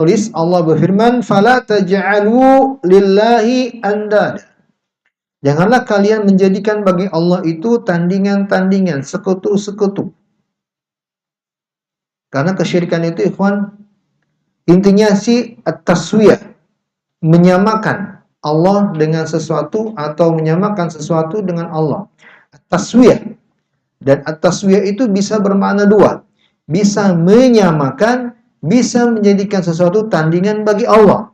tulis Allah berfirman, "Fala taj'alu lillahi andada." Janganlah kalian menjadikan bagi Allah itu tandingan-tandingan, sekutu-sekutu. Karena kesyirikan itu, ikhwan, intinya sih at-taswiyah, menyamakan Allah dengan sesuatu atau menyamakan sesuatu dengan Allah. At-taswiyah. Dan at-taswiyah itu bisa bermakna dua. Bisa menyamakan, bisa menjadikan sesuatu tandingan bagi Allah.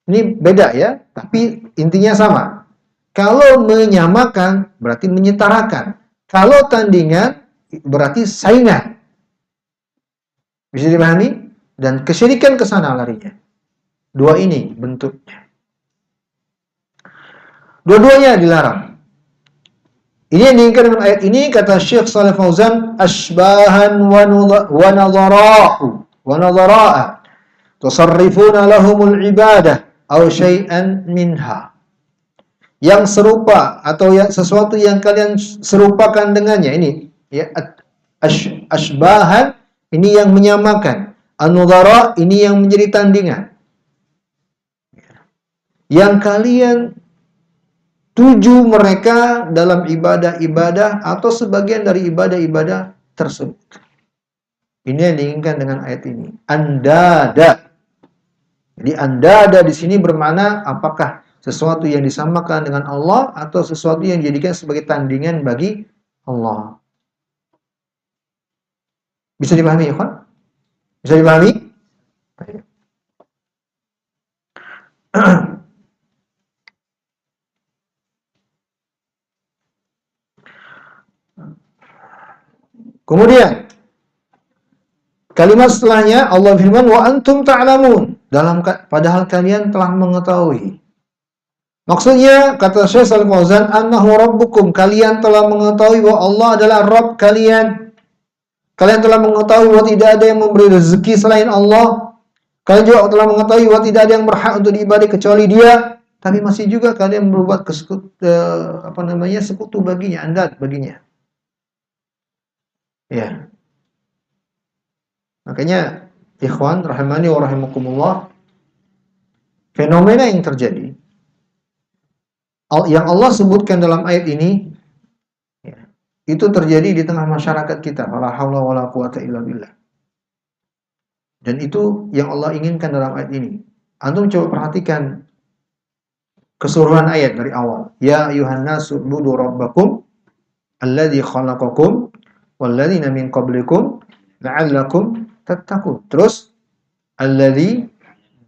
Ini beda ya, tapi intinya sama. Kalau menyamakan berarti menyetarakan. Kalau tandingan berarti saingan. Bisa dipahami? Dan kesyirikan ke sana larinya. Dua ini bentuknya. Dua-duanya dilarang. Ini yang diinginkan dengan ayat ini, kata Syekh Shalih Fauzan, asbahan wa nadhara'a tusarrifuna lahumul ibadah aw syai'an minha. Yang serupa atau yang sesuatu yang kalian serupakan dengannya, ini ya, asbahan ini yang menyamakan, an-nadhara ini yang menjadi tandingan. Yang kalian tuju mereka dalam ibadah-ibadah atau sebagian dari ibadah-ibadah tersebut. Ini yang diinginkan dengan ayat ini. Andada. Jadi andada di sini bermakna apakah sesuatu yang disamakan dengan Allah atau sesuatu yang dijadikan sebagai tandingan bagi Allah. Bisa dipahami, ya, Pak? Bisa dipahami? Kemudian kalimat setelahnya Allah firman wa antum ta'lamun, padahal kalian telah mengetahui. Maksudnya kata Syekh Shalih Fauzan, annahu rabbukum, kalian telah mengetahui bahwa Allah adalah Rabb kalian. Kalian telah mengetahui bahwa tidak ada yang memberi rezeki selain Allah. Kalian juga telah mengetahui bahwa tidak ada yang berhak untuk diibadai kecuali Dia. Tapi masih juga kalian berbuat sekutu baginya, andad baginya. Ya. Makanya ikhwan rahimani wa rahimakumullah, fenomena yang terjadi yang Allah sebutkan dalam ayat ini ya, itu terjadi di tengah masyarakat kita. Wala haula wala quwata illa billah. Dan itu yang Allah inginkan dalam ayat ini. Antum coba perhatikan keseluruhan ayat dari awal. Ya ayuhan nasu ubudu rabbakum alladzi khalaqakum walladzina min qablikum la'allakum tattaqun. Terus alladzi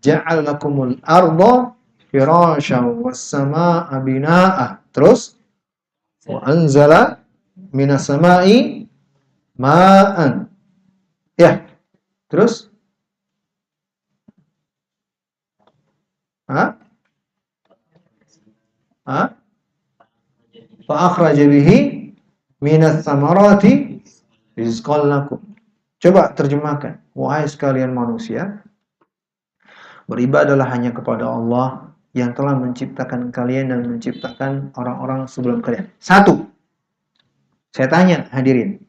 ja'al lakumul arda firasyan was samaa'a binaa'a. Terus wa anzala minas samaa'i ma'an. Ya. Terus fa akhraja bihi minas samarati rizqan lakum. Coba terjemahkan. Wahai sekalian manusia, beribadahlah hanya kepada Allah yang telah menciptakan kalian dan menciptakan orang-orang sebelum kalian. Satu, saya tanya hadirin,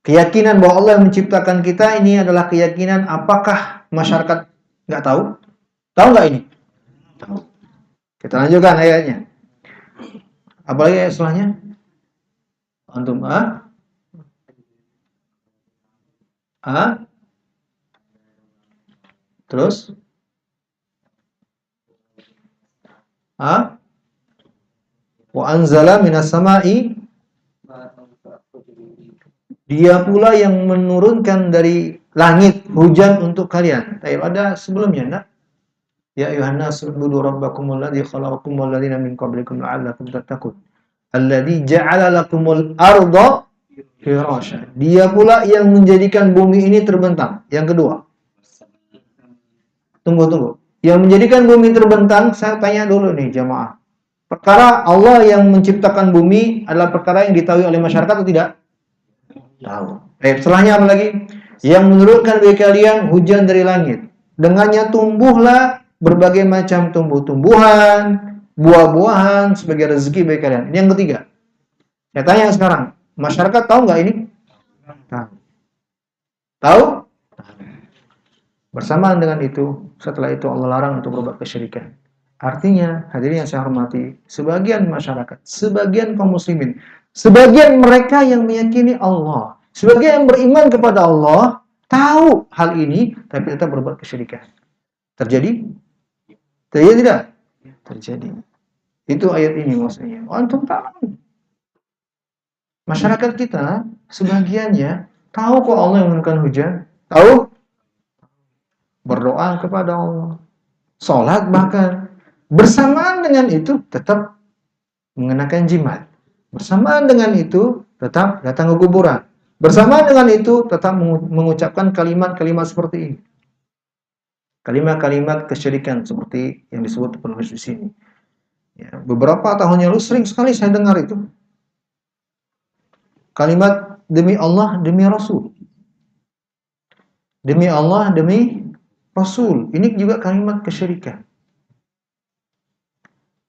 keyakinan bahwa Allah yang menciptakan kita ini adalah keyakinan apakah masyarakat nggak tahu? Tahu nggak ini? Tahu. Kita lanjutkan ayatnya. Apalagi ayat setelahnya? Antum Terus wa anzala minas sama'i, Dia pula yang menurunkan dari langit hujan untuk kalian. Ada sebelumnya, enggak? Ya ayuhan nasu ubudu rabbakumul ladzi khalaqakum wal ladzina min qablikum la'allakum tattaqun. Alladzi ja'ala lakumul arda firasyan. Dia pula yang menjadikan bumi ini terbentang. Yang kedua. Tunggu. Yang menjadikan bumi terbentang, saya tanya dulu nih jamaah. Perkara Allah yang menciptakan bumi adalah perkara yang diketahui oleh masyarakat atau tidak? Tahu. Setelahnya apa lagi? Yang menurunkan bagi kalian hujan dari langit. Dengannya tumbuhlah berbagai macam tumbuh-tumbuhan, buah-buahan sebagai rezeki bagi kalian. Ini yang ketiga. Saya tanya sekarang, masyarakat tahu nggak ini? Tahu? Bersamaan dengan itu, setelah itu Allah larang untuk berbuat kesyirikan. Artinya, hadirin yang saya hormati, sebagian masyarakat, sebagian kaum muslimin, sebagian mereka yang meyakini Allah, sebagian yang beriman kepada Allah, tahu hal ini, tapi tetap berbuat kesyirikan. Terjadi? Terjadi tidak? Terjadi. Itu ayat ini maksudnya. Antum tahu. Masyarakat kita, sebagiannya, tahu kok Allah yang menurunkan hujan. Tahu? Berdoa kepada Allah. Sholat bahkan. Bersamaan dengan itu, tetap mengenakan jimat. Bersamaan dengan itu, tetap datang ke kuburan. Bersamaan dengan itu, tetap mengucapkan kalimat-kalimat seperti ini. Kalimat-kalimat kesyirikan seperti yang disebut penulis di sini. Ya, beberapa tahun yang lalu sering sekali saya dengar itu. Kalimat demi Allah, demi Rasul. Demi Allah, demi Rasul. Ini juga kalimat kesyirikan.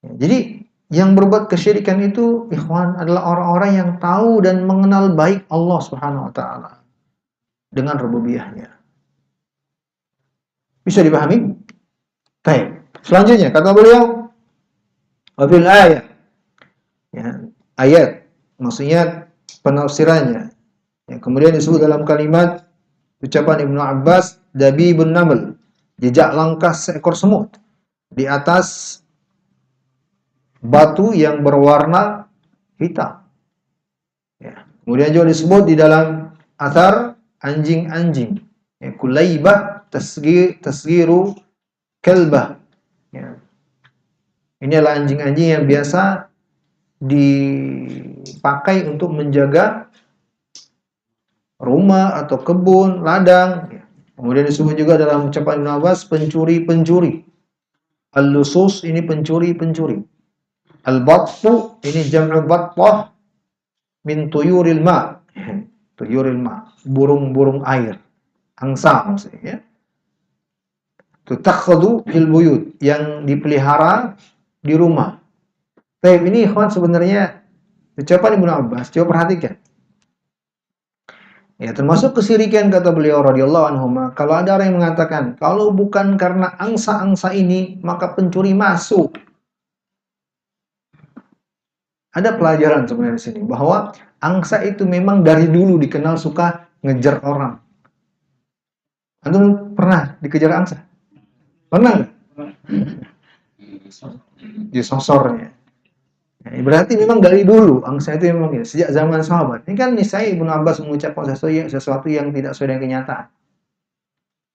Ya, jadi yang berbuat kesyirikan itu, ikhwan, adalah orang-orang yang tahu dan mengenal baik Allah Subhanahu wa taala dengan rububiyahnya. Bisa dipahami? Baik. Selanjutnya kata beliau, wafil ayat. Ya, ayat maksudnya penafsirannya. Ya, kemudian disebut dalam kalimat ucapan Ibnu Abbas, dabibun naml, jejak langkah seekor semut di atas batu yang berwarna hitam. Ya. Kemudian juga disebut di dalam athar anjing-anjing. Ya, kulaibah tasgiru kelbah. Ya. Ini adalah anjing-anjing yang biasa dipakai untuk menjaga rumah atau kebun, ladang. Ya. Kemudian disebut juga dalam ucapan Ibnu Abbas pencuri-pencuri. Al-lusus ini pencuri-pencuri. Al-batfu ini jam'u battah min tuyuril ma. Tuyuril ma, burung-burung air. Angsa maksudnya ya. Tutakhadhu fil buyut, yang dipelihara di rumah. Baik, ini ikhwan sebenarnya ucapan Ibnu Abbas, coba perhatikan. Ya, termasuk kesyirikan kata beliau radhiyallahu anhu. Kalau ada orang yang mengatakan, kalau bukan karena angsa-angsa ini, maka pencuri masuk. Ada pelajaran sebenarnya di sini bahwa angsa itu memang dari dulu dikenal suka ngejar orang. Antum pernah dikejar angsa? Pernah nggak? Di sosornya. Nah, berarti memang dari dulu angsa itu memang gitu. Sejak zaman sahabat. Ini kan misalnya Ibnu Abbas mengucapkan sesuatu yang tidak sesuai dengan kenyataan.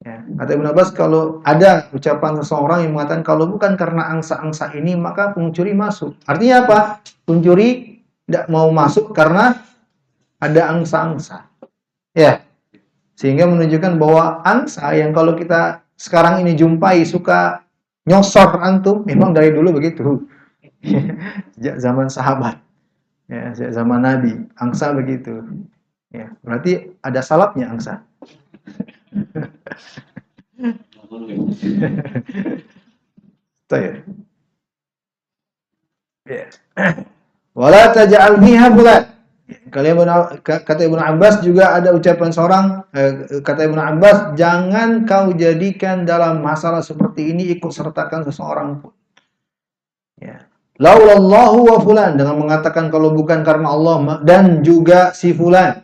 Ya, kata Ibnu Abbas, kalau ada ucapan seseorang yang mengatakan kalau bukan karena angsa-angsa ini maka pencuri masuk. Artinya apa? Pencuri tidak mau masuk karena ada angsa-angsa. Ya. Sehingga menunjukkan bahwa angsa yang kalau kita sekarang ini jumpai suka nyosor antum, memang dari dulu begitu. Sejak zaman sahabat. Ya, sejak zaman Nabi, angsa begitu. Ya, berarti ada salapnya angsa. Baik. Ya. Wala taj'al fiha bulan. Kata Ibnu Abbas juga ada ucapan seorang, kata Ibnu Abbas, jangan kau jadikan dalam masalah seperti ini ikut sertakan seseorang pun. Ya. Laulallahu wa fulan, dengan mengatakan kalau bukan karena Allah dan juga si fulan.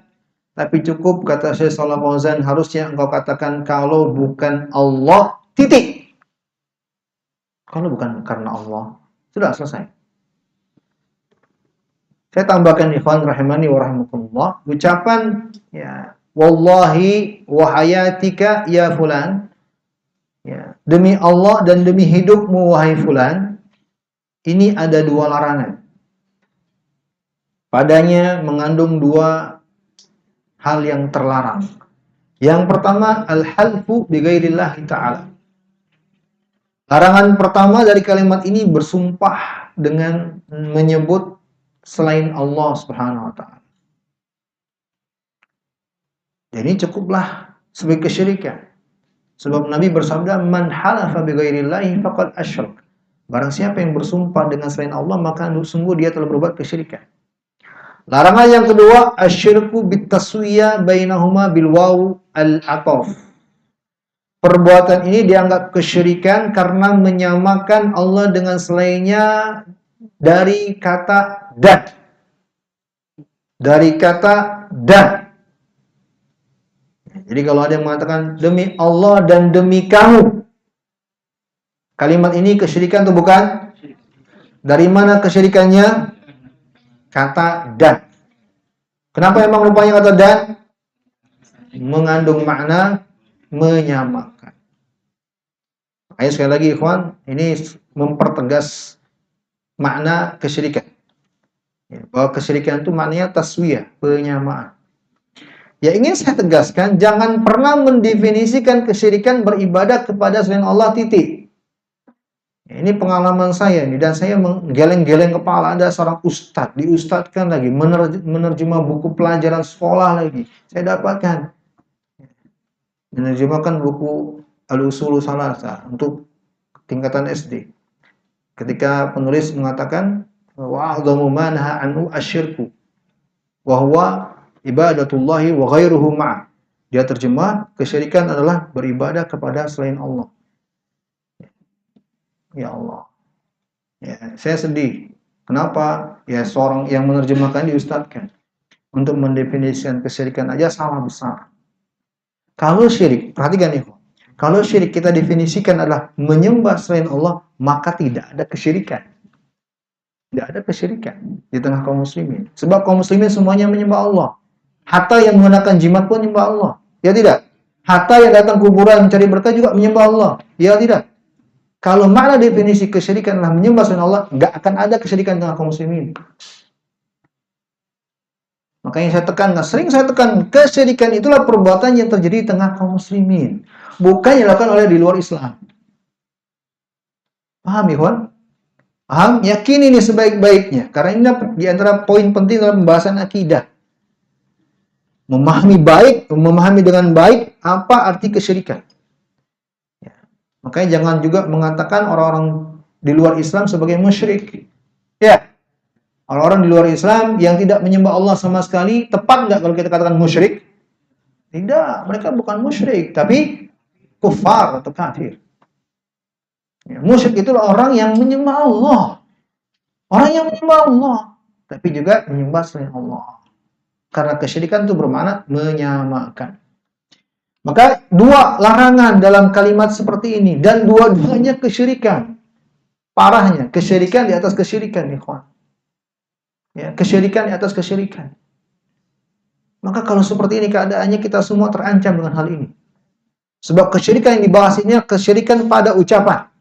Tapi cukup kata Syekh Shalih Fauzan, harusnya engkau katakan kalau bukan Allah, titik. Kalau bukan karena Allah, sudah selesai. Saya tambahkan ikhwan rahimani wa rahimakumullah, ucapan ya, wallahi wa hayatika ya fulan. Ya, demi Allah dan demi hidupmu wahai fulan. Ini ada dua larangan. Padanya mengandung dua hal yang terlarang. Yang pertama, al-halfu bi ghairillahi ta'ala. Larangan pertama dari kalimat ini bersumpah dengan menyebut selain Allah Subhanahu wa taala. Jadi cukuplah sebagai kesyirikan. Sebab Nabi bersabda, "Man halafa bi ghairillahi faqad asyrak." Barang siapa yang bersumpah dengan selain Allah, maka sungguh dia telah berbuat kesyirikan. Larangan yang kedua, asyirku bitaswiyah bainahuma bil waw al-ataf. perbuatan ini dianggap kesyirikan karena menyamakan Allah dengan selainnya dari kata dan. Dari kata dan. Jadi kalau ada yang mengatakan demi Allah dan demi kamu, kalimat ini kesyirikan atau bukan? Dari mana kesyirikannya? Kata dan. Kenapa emang rupanya kata dan? Mengandung makna menyamakan. Ayo sekali lagi ikhwan, ini mempertegas makna kesyirikan. Bahwa kesyirikan itu maknanya taswiyah, penyamaan. Ya ingin saya tegaskan, jangan pernah mendefinisikan kesyirikan beribadah kepada selain Allah, titik. Ini pengalaman saya nih, dan saya menggeleng-geleng kepala. Ada seorang ustadz, diustadkan lagi, menerjemah buku pelajaran sekolah lagi. Saya dapatkan. Menerjemahkan buku Al-Usulu Salasa untuk tingkatan SD. Ketika penulis mengatakan, wa'adhamu ma naha anhu asyirku, wa huwa ibadatullahi wa ghairuhu ma'a. Dia terjemah, kesyirikan adalah beribadah kepada selain Allah. Ya Allah. Ya, saya sedih. Kenapa? Ya seorang yang menerjemahkan diustadkan. Untuk mendefinisikan kesyirikan aja salah besar. Kalau syirik, perhatikan nih. Kalau syirik kita definisikan adalah menyembah selain Allah, maka tidak ada kesyirikan. Tidak ada kesyirikan di tengah kaum muslimin. Sebab kaum muslimin semuanya menyembah Allah. Hatta yang menggunakan jimat pun menyembah Allah. Ya tidak? Hatta yang datang kuburan mencari berkah juga menyembah Allah. Ya tidak? Kalau makna definisi kesyirikan adalah menyembah selain Allah, nggak akan ada kesyirikan di tengah kaum muslimin. Makanya sering saya tekan, kesyirikan itulah perbuatan yang terjadi di tengah kaum muslimin. Bukan yang dilakukan oleh di luar Islam. Paham, ikhwan? Paham? Yakini ini sebaik-baiknya. Karena ini di antara poin penting dalam pembahasan akidah. Memahami dengan baik apa arti kesyirikan. Ya. Makanya jangan juga mengatakan orang-orang di luar Islam sebagai musyrik. Ya. Orang-orang di luar Islam yang tidak menyembah Allah sama sekali, tepat nggak kalau kita katakan musyrik? Tidak, mereka bukan musyrik, tapi kufar atau kafir. Ya, musyrik itulah orang yang menyembah Allah. Orang yang menyembah Allah, tapi juga menyembah selain Allah. Karena kesyirikan itu bermakna menyamakan. Maka dua larangan dalam kalimat seperti ini, dan dua-duanya kesyirikan. Parahnya, kesyirikan di atas kesyirikan, ikhwan. Ya, kesyirikan di atas kesyirikan. Maka kalau seperti ini keadaannya, kita semua terancam dengan hal ini. Sebab kesyirikan yang dibahas ini kesyirikan pada ucapan.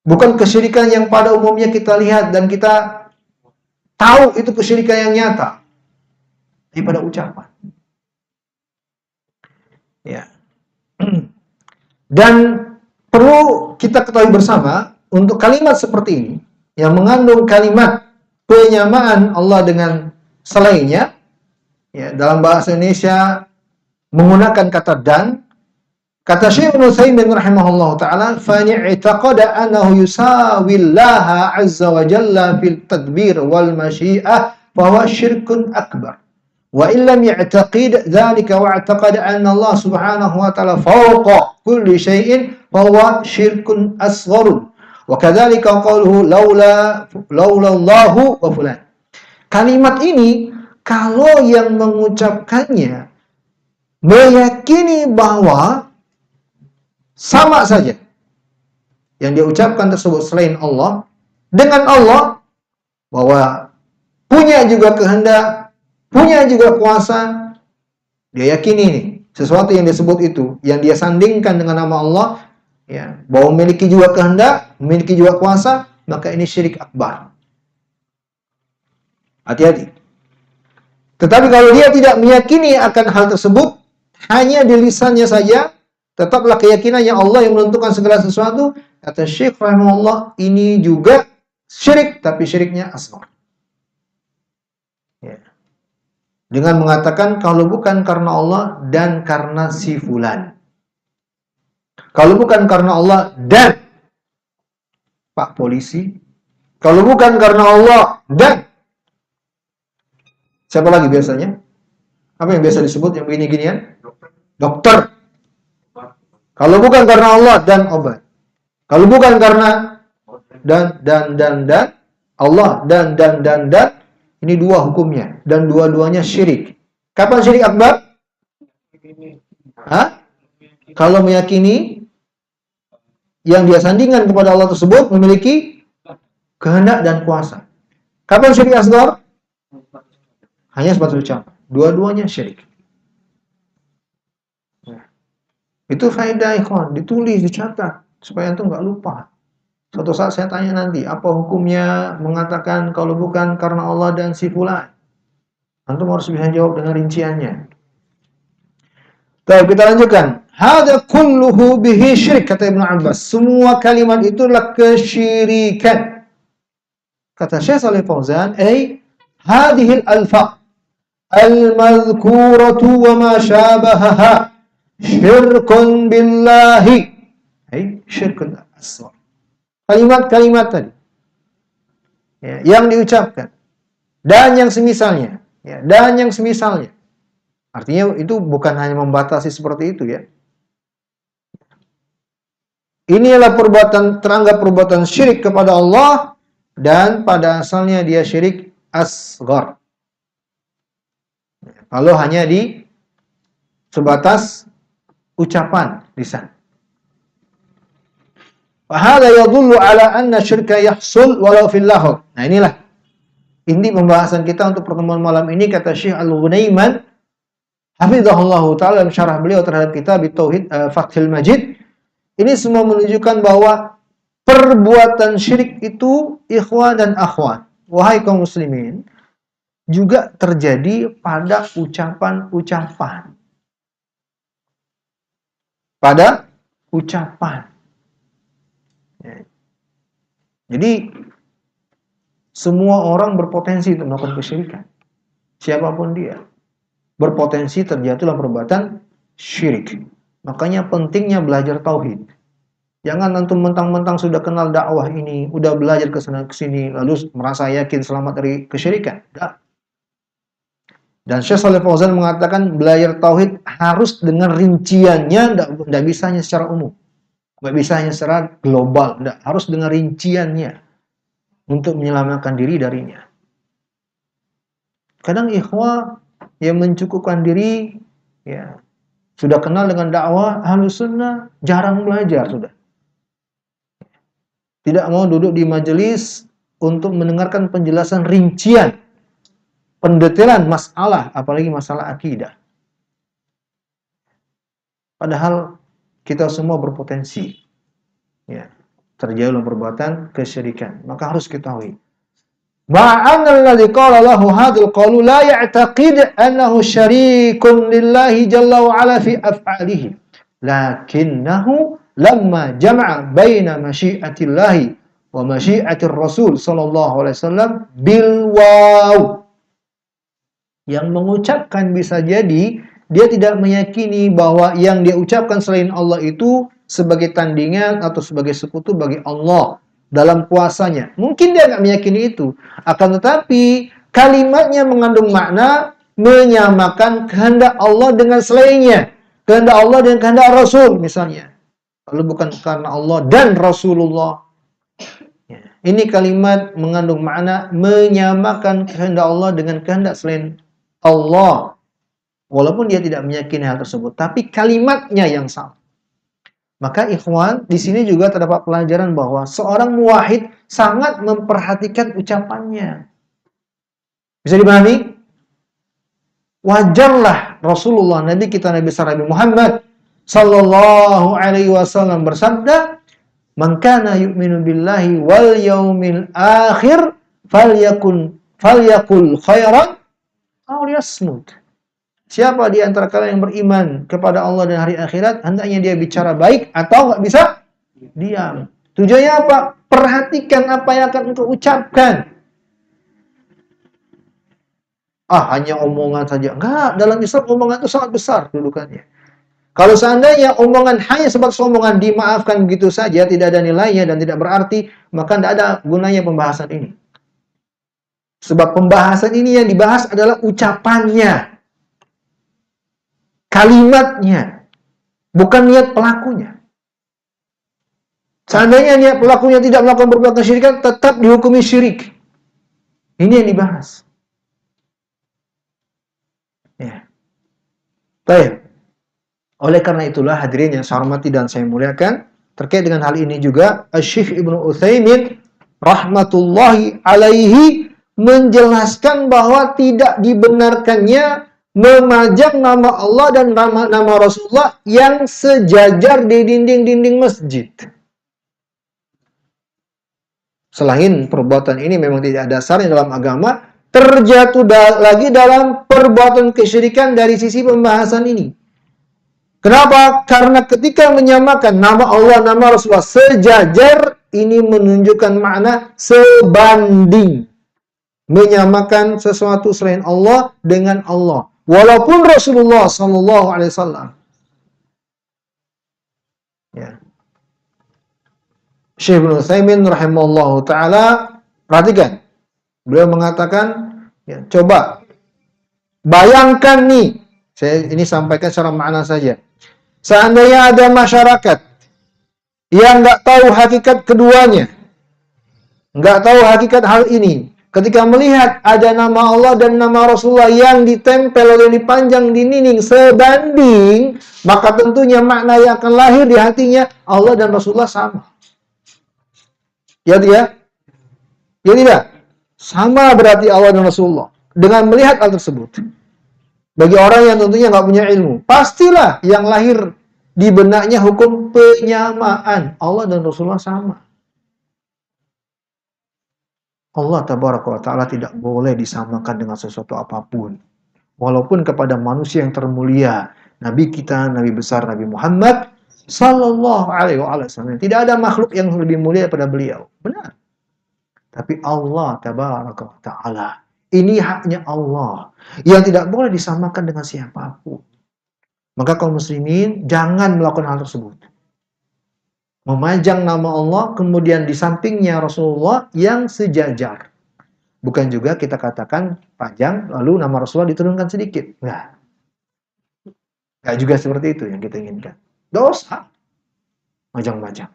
Bukan kesyirikan yang pada umumnya kita lihat dan kita tahu itu kesyirikan yang nyata. Tapi pada ucapan. Ya. Dan perlu kita ketahui bersama, untuk kalimat seperti ini, yang mengandung kalimat penyamaan Allah dengan selainnya, ya, dalam bahasa Indonesia menggunakan kata dan, kata Syekh Ibnu Utsaimin rahimahullah taala, fa ni'taqada annahu yusawillaha azza wa jalla fil tadbir wal masyiah fa huwa syirkun akbar. Wa illam ya'taqid dzalika wa i'taqada anna Allah subhanahu wa ta'ala fawqa kulli syai'in fa huwa syirkun asghar. Wa kadzalika qawluhu laula Allahu wa fulan. Kalimat ini kalau yang mengucapkannya meyakini bahwa sama saja yang dia ucapkan tersebut selain Allah dengan Allah, bahwa punya juga kehendak, punya juga kuasa, dia yakini ini sesuatu yang disebut itu, yang dia sandingkan dengan nama Allah, ya, bahwa memiliki juga kehendak, memiliki juga kuasa, maka ini syirik akbar. Hati-hati. Tetapi kalau dia tidak meyakini akan hal tersebut, hanya di lisannya saja, tetaplah keyakinannya Allah yang menentukan segala sesuatu. Kata Syekh rahimahullah, ini juga syirik, tapi syiriknya asghar. Ya. Dengan mengatakan kalau bukan karena Allah dan karena si fulan. Kalau bukan karena Allah dan Pak Polisi. Kalau bukan karena Allah dan siapa lagi biasanya? Apa yang biasa disebut yang begini-ginian? Dokter. Kalau bukan karena Allah dan obat. Kalau bukan karena dan Allah dan ini dua hukumnya dan dua-duanya syirik. Kapan syirik akbar? Hah? Kalau meyakini yang dia sandingkan kepada Allah tersebut memiliki kehendak dan kuasa. Kapan syirik asghar? Hanya sebatas ucapan. Dua-duanya syirik. Itu faedah ikhwan, ditulis, dicatat supaya antum enggak lupa. Suatu saat saya tanya nanti, apa hukumnya mengatakan kalau bukan karena Allah dan si fulan? Antum harus bisa jawab dengan rinciannya. Baik, kita lanjutkan. Hada kulluhu bihi syirik, kata Ibnu Abbas. Semua kalimat itu adalah kesyirikan. Kata Syekh Shalih Fauzan, hadhil alfa al-madhkuratu wa ma syabahaha syirkun billahi. Syirkun asghar. Kalimat-kalimat tadi yang diucapkan dan yang semisalnya, dan yang semisalnya. Artinya itu bukan hanya membatasi seperti itu ya. Inilah perbuatan teranggap perbuatan syirik kepada Allah dan pada asalnya dia syirik asghar. Kalau hanya di sebatas ucapan lisan. Fahada yadullu ala anna syirka yahsul walau fil lahur. Nah inilah inti pembahasan kita untuk pertemuan malam ini, kata Syekh Al-Ghunaiman hafizahullahu ta'ala dalam syarah beliau terhadap kitab Tauhid Fathul Majid. Ini semua menunjukkan bahwa perbuatan syirik itu, ikhwan dan akhwat, wahai kaum muslimin, juga terjadi pada ucapan-ucapan. Pada ucapan. Jadi semua orang berpotensi untuk melakukan kesyirikan. Siapapun dia berpotensi terjatuh dalam perbuatan syirik. Makanya pentingnya belajar tauhid. Jangan antum mentang-mentang sudah kenal dakwah ini, udah belajar ke sana ke sini, lalu merasa yakin selamat dari kesyirikan. Tidak. Dan Syekh Shalih Fauzan mengatakan belajar tauhid harus dengan rinciannya, tidak bisa hanya secara umum. Tidak bisa hanya secara global, tidak. Harus dengan rinciannya untuk menyelamatkan diri darinya. Kadang ikhwah yang mencukupkan diri, ya sudah kenal dengan dakwah Ahlus Sunnah, jarang belajar sudah. Tidak mau duduk di majelis untuk mendengarkan penjelasan rincian, pendetailan masalah, apalagi masalah akidah. Padahal kita semua berpotensi ya terjatuh dalam perbuatan kesyirikan. Maka harus ketahui ma'anna alladhi qala lahu hadhal qawlu la ya'taqid annahu syarikun lillahi jalla wa ala fi af'alihi, lakinnahu lamma jama'a baina masyiatillahi wa masyiatir rasul sallallahu alaihi wasallam bil waw. Yang mengucapkan bisa jadi dia tidak meyakini bahwa yang dia ucapkan selain Allah itu sebagai tandingan atau sebagai sekutu bagi Allah dalam kuasanya. Mungkin dia nggak meyakini itu. Akan tetapi kalimatnya mengandung makna menyamakan kehendak Allah dengan selainnya. Kehendak Allah dengan kehendak Rasul misalnya. Kalau bukan karena Allah dan Rasulullah. Ini kalimat mengandung makna menyamakan kehendak Allah dengan kehendak selain Allah. Walaupun dia tidak meyakini hal tersebut. Tapi kalimatnya yang sama. Maka ikhwan, di sini juga terdapat pelajaran bahwa seorang muwahhid sangat memperhatikan ucapannya. Bisa dipahami? Wajarlah Rasulullah Nabi kita Nabi Muhammad sallallahu alaihi wasallam bersabda, "Man kana yu'minu billahi wal yaumil akhir falyakul khairan aw liyasmut." Siapa di antara kalian yang beriman kepada Allah dan hari akhirat, hendaknya dia bicara baik atau nggak bisa diam. Tujuannya apa? Perhatikan apa yang akan engkau ucapkan. Hanya omongan saja. Enggak, dalam Islam omongan itu sangat besar kedudukannya. Kalau seandainya omongan hanya sebatas omongan dimaafkan begitu saja, tidak ada nilainya dan tidak berarti, maka tidak ada gunanya pembahasan ini. Sebab pembahasan ini yang dibahas adalah ucapannya. Kalimatnya. bukan niat pelakunya. Seandainya niat pelakunya tidak melakukan perbuatan kesyirikan, tetap dihukumi syirik. Ini yang dibahas. Ya. Baik. Oleh karena itulah hadirin yang saya hormati dan saya muliakan, terkait dengan hal ini juga Syekh Ibnu Utsaimin rahmatullahi alaihi menjelaskan bahwa tidak dibenarkannya memajang nama Allah dan nama Rasulullah yang sejajar di dinding-dinding masjid. Selain perbuatan ini memang tidak ada dasarnya dalam agama, terjatuh lagi dalam perbuatan kesyirikan dari sisi pembahasan ini. Kenapa? Karena ketika menyamakan nama Allah, nama Rasulullah sejajar, ini menunjukkan makna sebanding. Menyamakan sesuatu selain Allah dengan Allah. Walaupun Rasulullah SAW. Ya. Syekh Ibnu Utsaimin rahimahullahu ta'ala, perhatikan. Beliau mengatakan, ya, coba bayangkan nih, saya ini sampaikan secara makna saja. Seandainya ada masyarakat yang nggak tahu hakikat keduanya, nggak tahu hakikat hal ini, ketika melihat ada nama Allah dan nama Rasulullah yang ditempel atau dipanjang di dinding sebanding, maka tentunya makna yang akan lahir di hatinya Allah dan Rasulullah sama. Ya tidak? Ya tidak? Sama berarti Allah dan Rasulullah dengan melihat hal tersebut. Bagi orang yang tentunya nggak punya ilmu, pastilah yang lahir di benaknya hukum penyamaan. Allah dan Rasulullah sama. Allah tabaraka wa ta'ala tidak boleh disamakan dengan sesuatu apapun. Walaupun kepada manusia yang termulia, Nabi kita, Nabi besar Nabi Muhammad sallallahu alaihi wasallam. Tidak ada makhluk yang lebih mulia daripada beliau. Benar. Tapi Allah tabaraka wa ta'ala, ini haknya Allah yang tidak boleh disamakan dengan siapapun. Maka kaum muslimin jangan melakukan hal tersebut. Memajang nama Allah kemudian di sampingnya Rasulullah yang sejajar. Bukan juga kita katakan panjang lalu nama Rasulullah diturunkan sedikit. Enggak. Enggak juga seperti itu yang kita inginkan. Dosa. Majang-majang.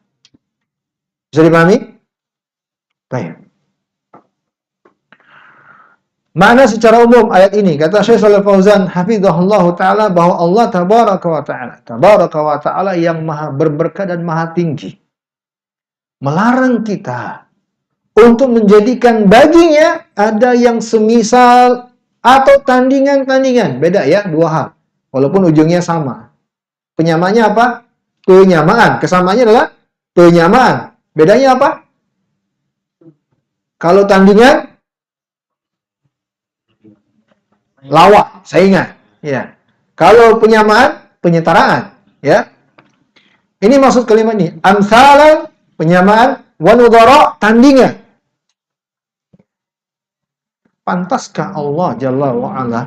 Bisa dipahami? Baik. Makna secara umum ayat ini, kata Syekh Shalih Fauzan hafizahullah ta'ala, bahwa Allah tabaraka wa ta'ala yang maha berberkah dan maha tinggi, melarang kita untuk menjadikan baginya ada yang semisal atau tandingan-tandingan. Beda ya, dua hal. Walaupun ujungnya sama. Penyamaannya apa? Penyamaan. Kesamaannya adalah penyamaan. Bedanya apa? Kalau tandingan lawak, saingan. Ya. Kalau penyamaan, penyetaraan. Ya. Ini maksud kalimat ini. Amsalan, penyamaan, wanudara, tandingan. Pantaskah Allah Jalla wa'ala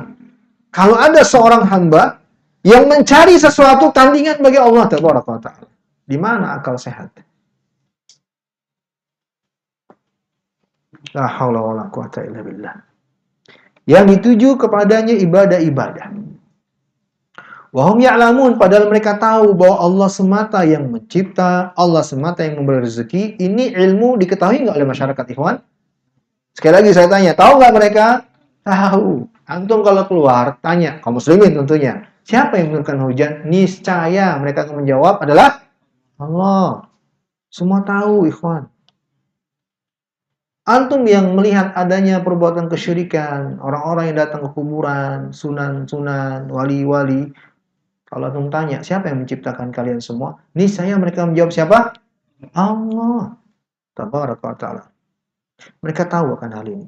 kalau ada seorang hamba yang mencari sesuatu tandingan bagi Allah Tabaraka wa ta'ala? Di mana akal sehat? La haula wala quwata illa billah. Yang dituju kepadanya ibadah-ibadah. Wahum ya'lamun, padahal mereka tahu bahwa Allah semata yang mencipta, Allah semata yang memberi rezeki. Ini ilmu diketahui nggak oleh masyarakat, ikhwan? Sekali lagi saya tanya, tahu nggak mereka? Tahu. Antum kalau keluar, tanya, kaum muslimin tentunya, siapa yang menurunkan hujan? Niscaya mereka akan menjawab adalah Allah. Semua tahu, ikhwan. Antum yang melihat adanya perbuatan kesyirikan, orang-orang yang datang ke kuburan, sunan-sunan, wali-wali, kalau antum tanya, siapa yang menciptakan kalian semua? Niscaya mereka menjawab siapa? Allah Tabaraka wa ta'ala. Mereka tahu akan hal ini.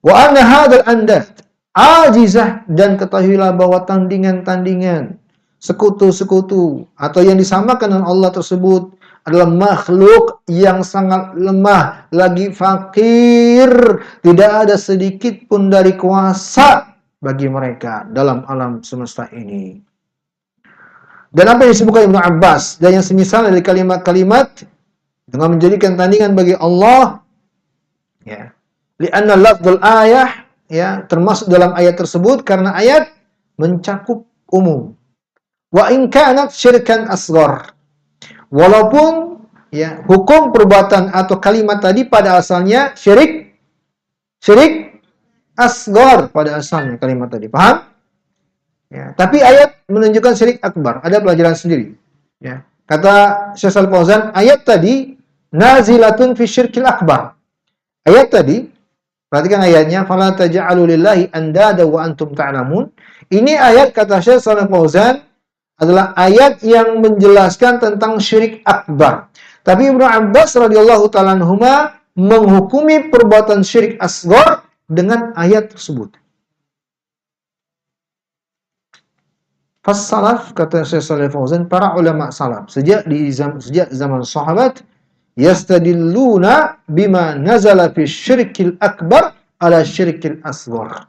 Wa anna hadzal andad ajizah, dan ketahuilah bahwa tandingan-tandingan, sekutu-sekutu atau yang disamakan dengan Allah tersebut adalah makhluk yang sangat lemah, lagi fakir, tidak ada sedikit pun dari kuasa bagi mereka dalam alam semesta ini. Dan apa yang disebutkan Ibnu Abbas dan yang semisal dari kalimat-kalimat dengan menjadikan tandingan bagi Allah, ya, li'anna lafdzul ayah, ya, termasuk dalam ayat tersebut karena ayat mencakup umum. wa in kanat syirkan asghar. Walaupun ya hukum perbuatan atau kalimat tadi pada asalnya syirik asghar pada asalnya kalimat tadi. Paham? Ya, tapi ayat menunjukkan syirik akbar. Ada pelajaran sendiri. Ya. Kata Syekh Shalih Fauzan, ayat tadi nazilatun fi syirkil akbar. Ayat tadi, perhatikan ayatnya, fala taj'alu lillahi andada wa antum ta'lamun. Ini ayat kata Syekh Shalih Fauzan adalah ayat yang menjelaskan tentang syirik akbar. Tapi Ibnu Abbas radhiyallahu taala anhuma menghukumi perbuatan syirik asghar dengan ayat tersebut. Fas-salaf, kata Syekh Shalih Fauzan, para ulama salaf sejak zaman sahabat yastadilluna bima nazala fi syirkil akbar ala syirkil asghar.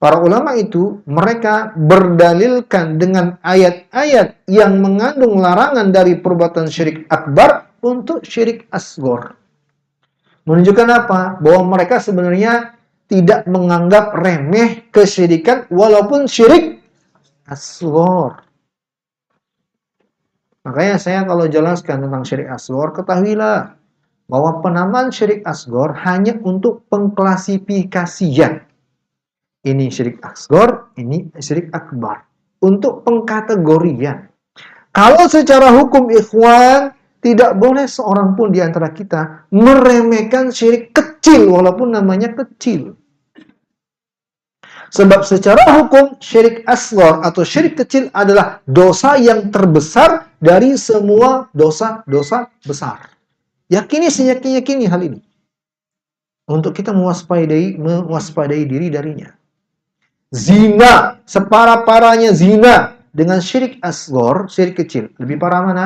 Para ulama itu mereka berdalilkan dengan ayat-ayat yang mengandung larangan dari perbuatan syirik akbar untuk syirik asghar. Menunjukkan apa? Bahwa mereka sebenarnya tidak menganggap remeh kesyirikan walaupun syirik asghar. Makanya saya kalau jelaskan tentang syirik asghar, ketahuilah bahwa penamaan syirik asghar hanya untuk pengklasifikasian. Ini syirik asghar, ini syirik akbar. Untuk pengkategorian. Kalau secara hukum ikhwan, tidak boleh seorang pun di antara kita meremehkan syirik kecil walaupun namanya kecil. Sebab secara hukum syirik asghar atau syirik kecil adalah dosa yang terbesar dari semua dosa-dosa besar. Yakini seyakin-yakini hal ini. Untuk kita mewaspadai diri darinya. Zina, separah-parahnya zina dengan syirik asghar, syirik kecil. Lebih parah mana?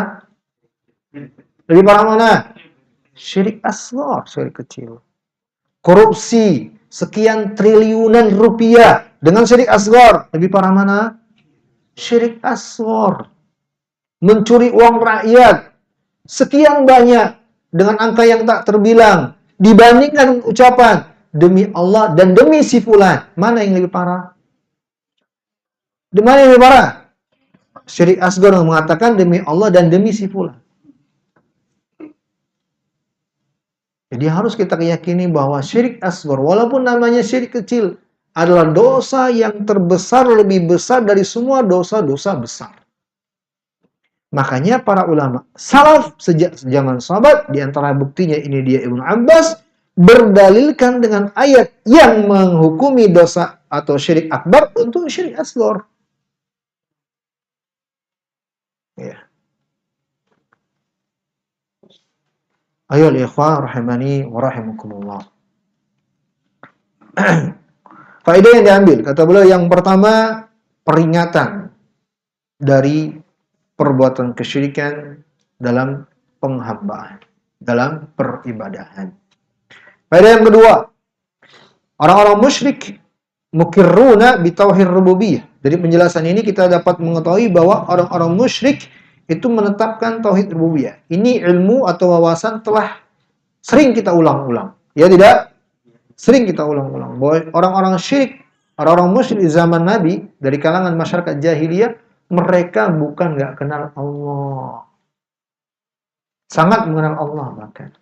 Lebih parah mana? Syirik asghar, syirik kecil. Korupsi sekian triliunan rupiah dengan syirik asghar, lebih parah mana? Syirik asghar. Mencuri uang rakyat sekian banyak dengan angka yang tak terbilang dibandingkan ucapan demi Allah dan demi si fulan, mana yang lebih parah? Di mana yang lebih parah? Syirik asghar mengatakan demi Allah dan demi si fulan. Jadi harus kita yakini bahwa syirik asghar, walaupun namanya syirik kecil, adalah dosa yang terbesar, lebih besar dari semua dosa-dosa besar. Makanya para ulama salaf sejak zaman sahabat, di antara buktinya ini dia Ibnu Abbas, berdalilkan dengan ayat yang menghukumi dosa atau syirik akbar untuk syirik asghar. Ya. Ayo ikhwan rahimani wa rahimakumullah. Faedah yang diambil, kata beliau, yang pertama, peringatan dari perbuatan kesyirikan dalam penghambaan, dalam peribadahan. Faedah yang kedua, orang-orang musyrik mukirruna bitauhid rububiyah. Dari penjelasan ini kita dapat mengetahui bahwa orang-orang musyrik itu menetapkan tauhid rububiyah. Ini ilmu atau wawasan telah sering kita ulang-ulang. Ya tidak? Sering kita ulang-ulang. Bahwa orang-orang syirik, orang-orang musyrik di zaman Nabi, dari kalangan masyarakat jahiliyah, mereka bukan nggak kenal Allah. Sangat mengenal Allah bahkan.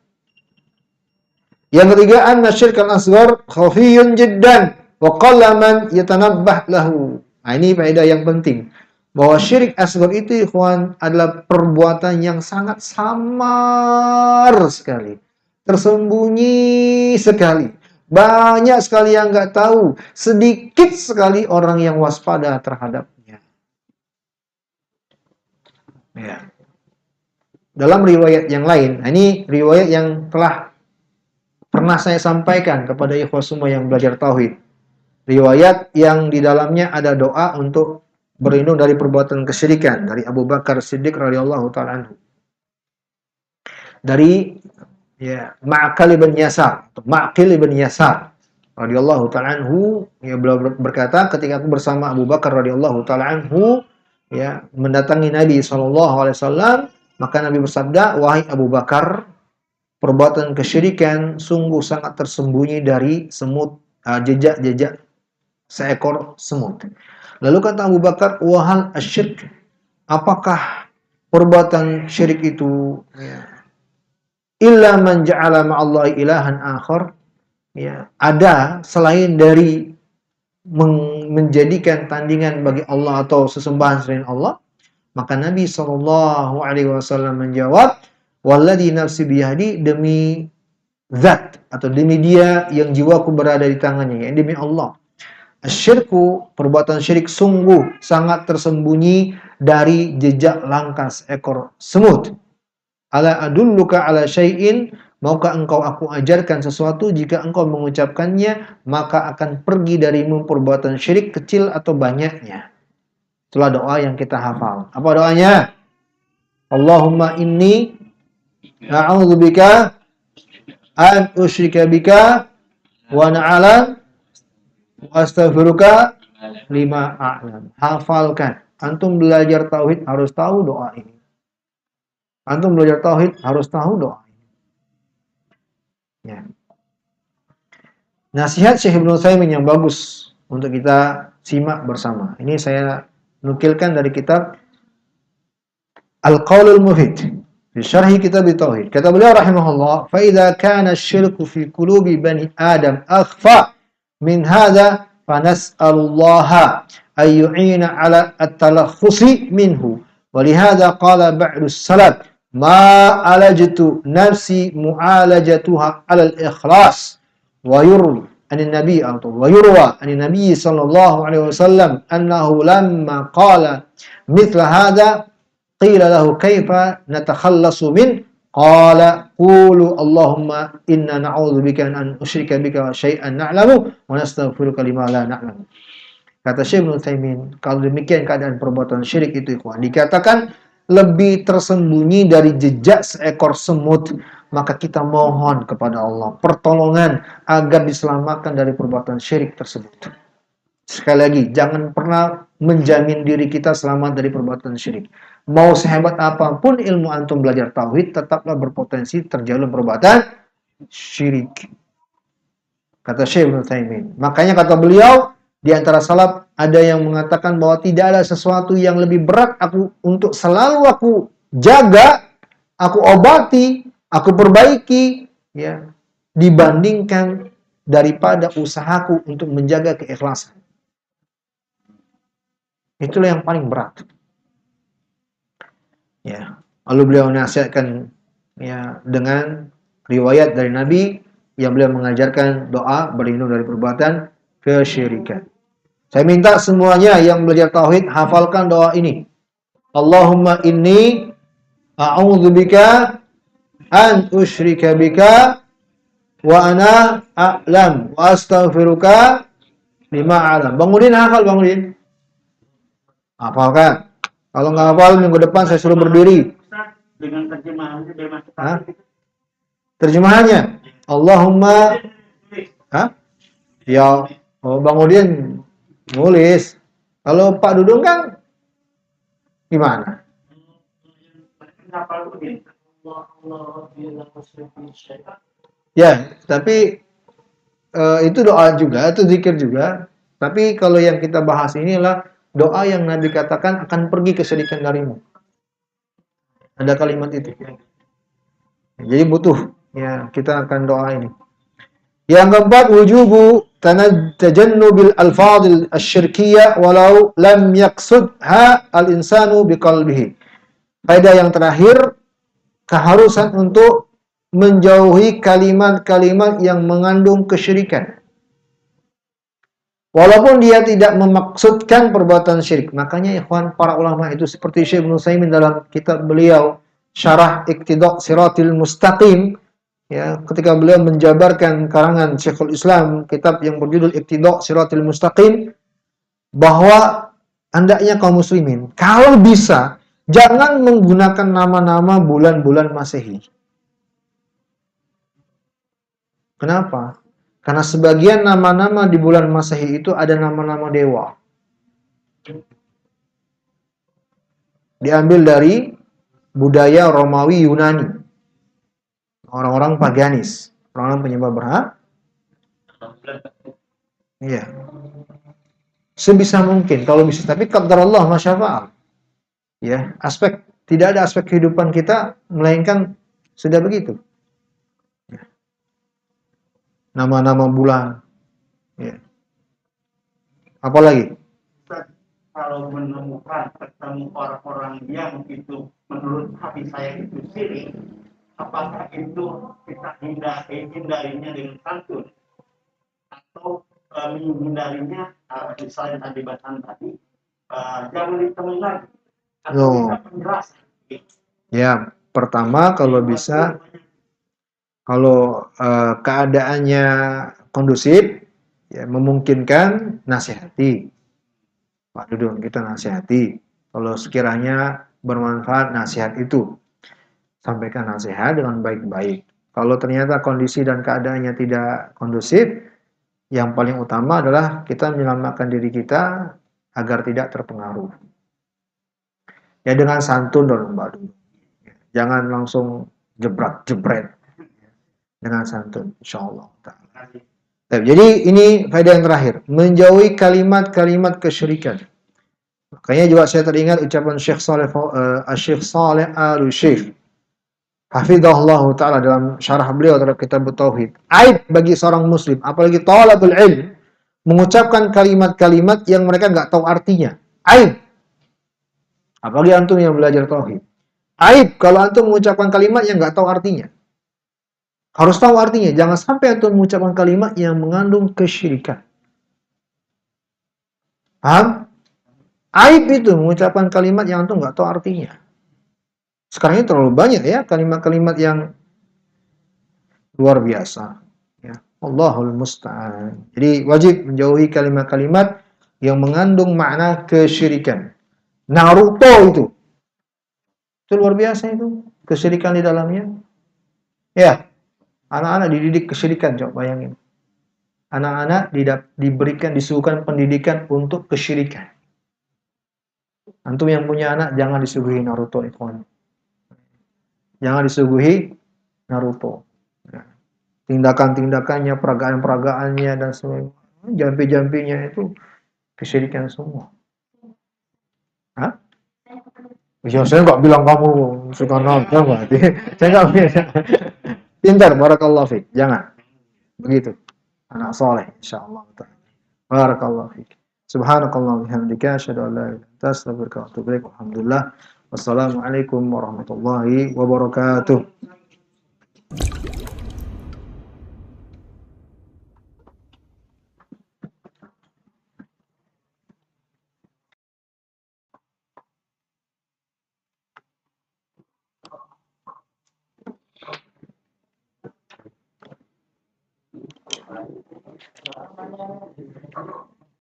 Yang ketiga, anna syirkal asghar khafiyun jiddan wa qalla man yatanabbah lahu. Nah, ini faedah yang penting. Bahwa syirik asghar itu, ikhwan, adalah perbuatan yang sangat samar sekali. Tersembunyi sekali. Banyak sekali yang nggak tahu. Sedikit sekali orang yang waspada terhadapnya. Ya. Dalam riwayat yang lain, ini riwayat yang telah pernah saya sampaikan kepada ikhwah semua yang belajar tauhid. Riwayat yang di dalamnya ada doa untuk berlindung dari perbuatan kesyirikan dari Abu Bakar Siddiq radhiyallahu taala anhu. Dari Ma'qil bin Yasar radhiyallahu taala anhu, beliau berkata, ketika aku bersama Abu Bakar radhiyallahu taala anhu mendatangi Nabi SAW, maka Nabi bersabda, wahai Abu Bakar, perbuatan kesyirikan sungguh sangat tersembunyi dari semut, jejak-jejak seekor semut. Lalu kata Abu Bakar, wahal asyirk apakah perbuatan syirik itu ya, illa man ja'ala ma'allahi ilahan akhar, ya, ada selain dari menjadikan tandingan bagi Allah atau sesembahan selain Allah? Maka Nabi Shallallahu Alaihi Wasallam menjawab, "Walladzi nafsi biyadi, demi zat atau demi Dia yang jiwaku berada di tangannya, ya, demi Allah. Asyirku, perbuatan syirik sungguh sangat tersembunyi dari jejak langkah seekor semut. Ala adulluka ala syai'in, maukah engkau aku ajarkan sesuatu, jika engkau mengucapkannya maka akan pergi darimu perbuatan syirik kecil atau banyaknya." Itulah doa yang kita hafal. Apa doanya? Allahumma inni a'udzubika an usyrika bika wa na'alam wa astaghfiruka lima a'lam. Hafalkan. Antum belajar tauhid harus tahu doa ini. Antum belajar tauhid harus tahu doa ini. Ya. Nasihat Syekh Ibnu Utsaimin yang bagus untuk kita simak bersama. Ini saya nukilkan dari kitab Al-Qaulul Mufid fi syarhi kitab Tauhid. Kata beliau rahimahullah, "Fa idza kana asy-syirku fi qulubi bani Adam akhfa min hadza fa nas'alullaha ay yu'ina 'ala at-talakhusi minhu. Wa li hadza qala ba'du as-salaf, ma alajtu nafsi mu'alajatuha 'ala al-ikhlas wa yurwi an nabi wa yurwa an nabi sallallahu alaihi wasallam annahu lamma qala mithla hadza qila lahu kaifa natakhallasu min, qala qulu Allahumma inna na'udzubika an usyrika bika syai'an na'lamu wa nastaghfiruka lima la na'lamu." Kata Syekh Ibnu Utsaimin, kalau demikian keadaan perbuatan syirik itu, ikhwan, dikatakan lebih tersembunyi dari jejak seekor semut, maka kita mohon kepada Allah pertolongan agar diselamatkan dari perbuatan syirik tersebut. Sekali lagi, jangan pernah menjamin diri kita selamat dari perbuatan syirik. Mau sehebat apapun ilmu antum belajar tauhid, tetaplah berpotensi terjalur perbuatan syirik. Kata Syekh Ibnu Utsaimin. Makanya kata beliau, di antara salaf ada yang mengatakan bahwa tidak ada sesuatu yang lebih berat untuk selalu aku jaga, aku obati, aku perbaiki, ya, dibandingkan daripada usahaku untuk menjaga keikhlasan. Itulah yang paling berat. Ya, lalu beliau nasihatkan, ya, dengan riwayat dari Nabi yang beliau mengajarkan doa berlindung dari perbuatan kesyirikan. Saya minta semuanya yang belajar tauhid hafalkan doa ini. Allahumma inni a'udzubika an usyrika bika wa ana a'lam wa astaghfiruka lima a'lam. Bangunin, hafal, bangunin. Hafalkan. Kalau nggak hafal, minggu depan saya suruh berdiri. Dengan terjemahannya biar masuk. Terjemahannya, Allahumma, ya, Bang Udin nulis. Kalau Pak Dudung kan gimana? Ya, tapi itu doa juga, itu zikir juga. Tapi kalau yang kita bahas ini adalah doa yang Nabi katakan akan pergi kesyirikan darimu. Ada kalimat itu. Jadi butuh, ya, kita akan doa ini. Yang keempat, wujubu tajannubil alfadil asyirkiyah walau lam yaqsudha al-insanu biqalbihi. Faedah yang terakhir, keharusan untuk menjauhi kalimat-kalimat yang mengandung kesyirikan. Walaupun dia tidak memaksudkan perbuatan syirik. Makanya ikhwan, para ulama itu seperti Syekh Ibnu Utsaimin dalam kitab beliau Syarah Iqtida' Shiratil Mustaqim, ya, ketika beliau menjabarkan karangan Syekhul Islam, kitab yang berjudul Iqtida' Shiratil Mustaqim, bahwa hendaknya kaum muslimin kalau bisa jangan menggunakan nama-nama bulan-bulan Masehi. Kenapa? Karena sebagian nama-nama di bulan Masehi itu ada nama-nama dewa. Diambil dari budaya Romawi Yunani. Orang-orang paganis, orang-orang penyembah berhala. Iya. Sebisa mungkin, kalau bisa. Tapi qadarullah masyafa'al. Ya, tidak ada aspek kehidupan kita melainkan sudah begitu. Nama-nama bulan, ya. Apalagi? Kalau menemukan ketemu orang-orang yang itu menurut hati saya itu sirik, apakah itu kita hindarinya dengan santun atau menghindarinya misalnya tadi bacaan tadi jangan ditemui lagi atau kita penjelasan. Ya, pertama kalau bisa, kalau keadaannya kondusif, ya memungkinkan nasihati. Pak Dudung, kita nasihati. Kalau sekiranya bermanfaat nasihat itu, sampaikan nasihat dengan baik-baik. Kalau ternyata kondisi dan keadaannya tidak kondusif, yang paling utama adalah kita menyelamatkan diri kita agar tidak terpengaruh. Ya dengan santun dong Mbak Dudung. Jangan langsung jebret dengan santun, insyaallah. Jadi ini faedah yang terakhir, menjauhi kalimat-kalimat kesyirikan. Makanya juga saya teringat ucapan Syekh Saleh Al-Syekh hafizahullah taala dalam syarah beliau terhadap kitab Tauhid. Aib bagi seorang muslim, apalagi talabul ilm, mengucapkan kalimat-kalimat yang mereka nggak tahu artinya. Aib. Apalagi antum yang belajar tauhid. Aib kalau antum mengucapkan kalimat yang nggak tahu artinya. Harus tahu artinya. Jangan sampai antum mengucapkan kalimat yang mengandung kesyirikan. Paham? Aib itu mengucapkan kalimat yang antum nggak tahu artinya. Sekarang ini terlalu banyak ya kalimat-kalimat yang luar biasa. Ya. Allahul musta'an. Jadi wajib menjauhi kalimat-kalimat yang mengandung makna kesyirikan. Naruto itu luar biasa itu kesyirikan di dalamnya. Ya, anak-anak dididik kesyirikan, coba bayangin. Anak-anak diberikan disuguhkan pendidikan untuk kesyirikan. Antum yang punya anak jangan disuguhi Naruto ikhwan. Jangan disuguhi Naruto. Ya. Tindakan-tindakannya, peragaan-peragaannya dan semua jampi-jampinya itu kesyirikan semua. Hah? Ya saya nggak bilang kamu suka nonton berarti. Saya nggak bilang. Pintar, barakallahu fiik. Jangan. Begitu. Anak soleh, insyaallah. Barakallahu fiik. Subhanakallah bihamdika asyhadu an la ilaha illa anta astaghfiruka wa atubu ilaik. Alhamdulillah. Wassalamualaikum warahmatullahi wabarakatuh.